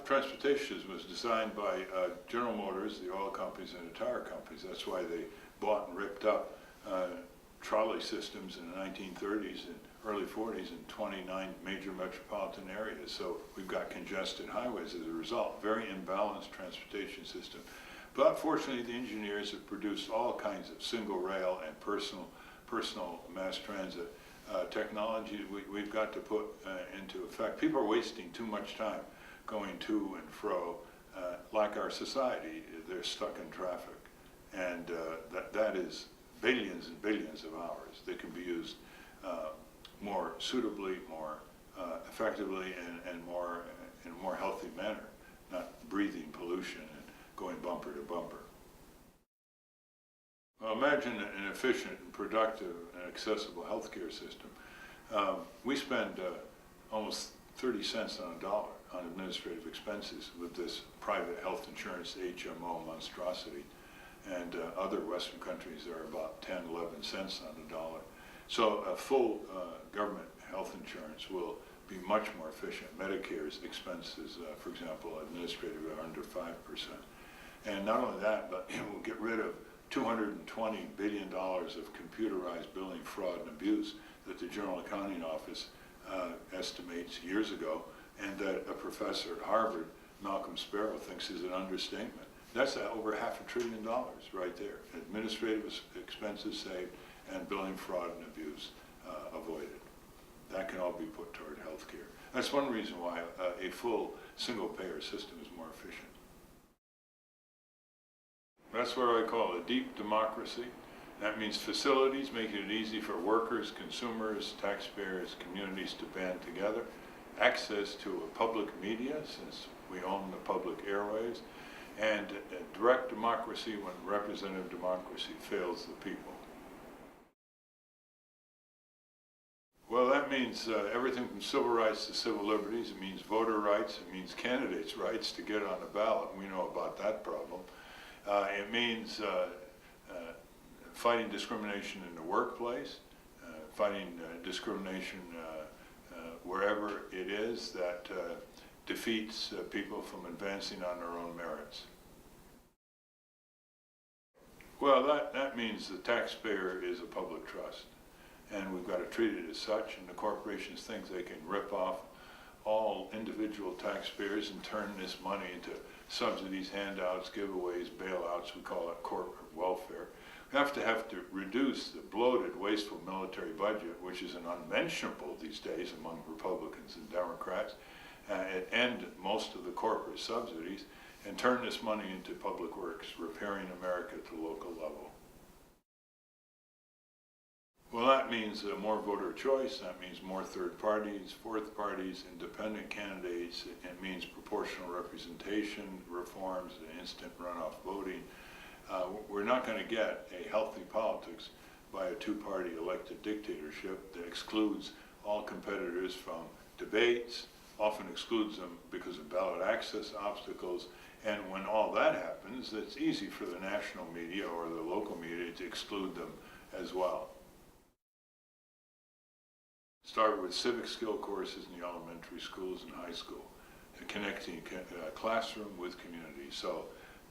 transportation was designed by General Motors, the oil companies, and the tire companies. That's why they bought and ripped up trolley systems in the 1930s and early 40s in 29 major metropolitan areas. So we've got congested highways as a result. Very imbalanced transportation system. But fortunately, the engineers have produced all kinds of single rail and personal mass transit technology we've got to put into effect. People are wasting too much time going to and fro. Like our society, they're stuck in traffic. And that is billions and billions of hours that can be used more suitably, more effectively, and more in a more healthy manner, not breathing pollution and going bumper to bumper. Well, imagine an efficient and productive and accessible healthcare system. We spend almost 30 cents on a dollar on administrative expenses with this private health insurance HMO monstrosity. And other Western countries are about 10, 11 cents on the dollar. So a full government health insurance will be much more efficient. Medicare's expenses, for example, administrative are under 5%. And not only that, but it will get rid of $220 billion of computerized billing, fraud, and abuse that the General Accounting Office estimates years ago, and that a professor at Harvard, Malcolm Sparrow, thinks is an understatement. That's over $500 billion right there. Administrative expenses saved and billing, fraud, and abuse avoided. That can all be put toward health care. That's one reason why a full single-payer system is more efficient. That's what I call a deep democracy. That means facilities, making it easy for workers, consumers, taxpayers, communities to band together. Access to a public media, since we own the public airways. And direct democracy when representative democracy fails the people. Well, that means everything from civil rights to civil liberties. It means voter rights. It means candidates' rights to get on the ballot. We know about that problem. It means fighting discrimination in the workplace, fighting discrimination wherever it is that defeats people from advancing on their own merits. Well, that means the taxpayer is a public trust, and we've got to treat it as such, and the corporations think they can rip off all individual taxpayers and turn this money into subsidies, handouts, giveaways, bailouts. We call it corporate welfare. We have to reduce the bloated, wasteful military budget, which is an unmentionable these days among Republicans and Democrats, end most of the corporate subsidies, and turn this money into public works, repairing America at the local level. Well, that means more voter choice. That means more third parties, fourth parties, independent candidates. It means proportional representation reforms, instant runoff voting. We're not going to get a healthy politics by a two-party elected dictatorship that excludes all competitors from debates, often excludes them because of ballot access obstacles. And when all that happens, it's easy for the national media or the local media to exclude them as well. Start with civic skill courses in the elementary schools and high school, connecting classroom with community. So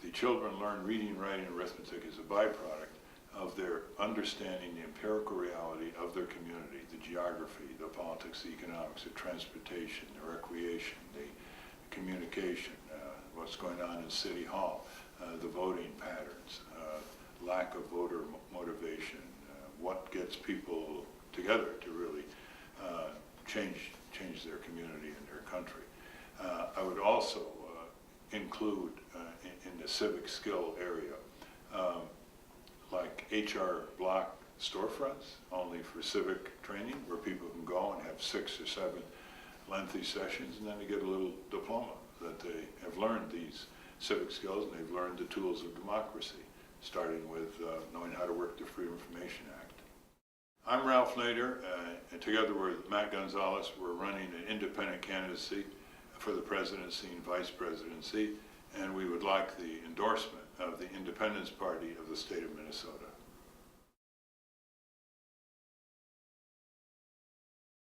the children learn reading, writing, and arithmetic as a byproduct of their understanding the empirical reality of their community, the geography, the politics, the economics, the transportation, the recreation, the communication, what's going on in City Hall, the voting patterns, lack of voter motivation, what gets people together to really change their community and their country. I would also include in the civic skill area like HR block storefronts, only for civic training, where people can go and have 6 or 7 lengthy sessions, and then they get a little diploma that they have learned these civic skills and they've learned the tools of democracy, starting with knowing how to work the Freedom of Information Act. I'm Ralph Nader, and together with Matt Gonzalez, we're running an independent candidacy for the presidency and vice presidency, and we would like the endorsement of the Independence Party of the state of Minnesota.